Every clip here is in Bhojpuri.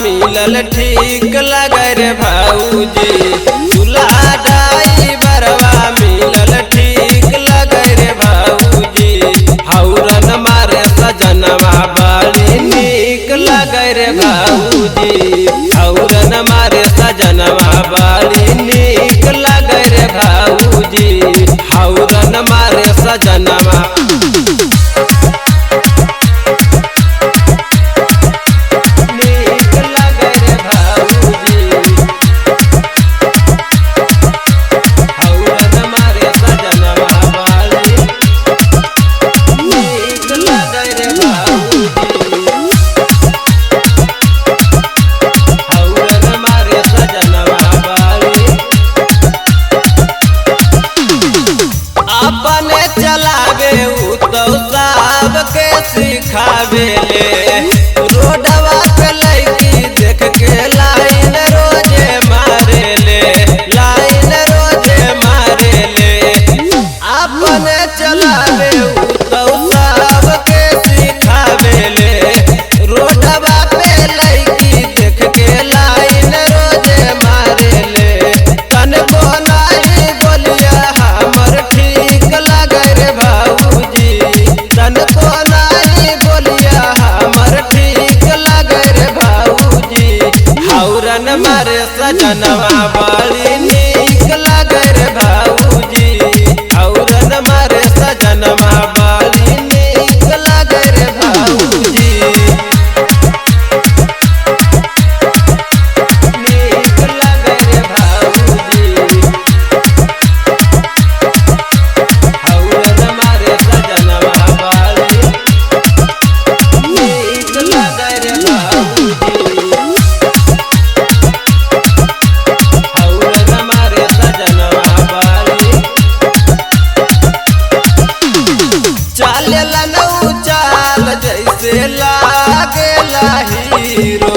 मिलल ठीक लगे रे भाऊजी। दूल्हा ड्राइवरवा मिलल ठीक लगे रे भाऊजी। हौरन मारे सजनवा बड़ी नीक लगे रे भाऊजी। हौरन मारे सजनवा बड़ी नीक लगे रे भाऊजी। हौरन मारे सजनवा अपने चलावे तो सबके सिखावे ले। रोडवा पे लड़की देख के लाइन रोजे मारे ले। लाइन रोजे मारे ले। अपने चलावे तो सबके सिखावे ले। रोडवा पे लड़की देख के लाइन रोजे मारे ले। तन को नहीं बोलिया हमर ठीक लगे रे भाऊजी। तन को नहीं बोलिया हमर ठीक लगे रे भाऊजी। हौरन मारे सजनवा बड़ी नीक लगे रे भाऊजी। हौरन मारे सजनवा बड़ी नीक लगे रे भाऊजी। नीक लगे रे भाऊजी। हौरन मारे सजनवा बड़ी नीक लगे रे भाऊजी। हौरन मारे सजनवा बड़ी चलेला नौ चाल जैसे लागेला हीरो।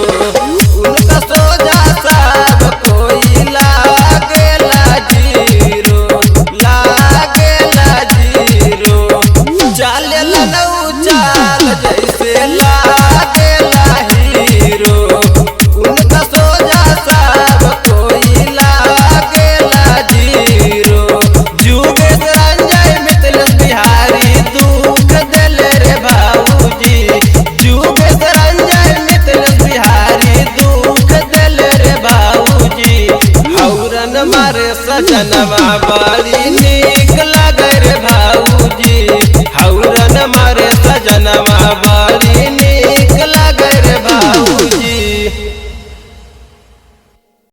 उनका सोजा सब कोई लागेला जीरो। लागेला जीरो। चलेला नौ चाल जैसे लागेला हीरो। उनका सोजा सब कोई लागेला जीरो। जुगेश रंजय मिथिलेश बिहारी दुख दिले रे भाऊजी। जुगेश रंजय मिथिलेश बिहारी दुख दिले रे भाऊजी। हौरन मारे सजनवा बड़ी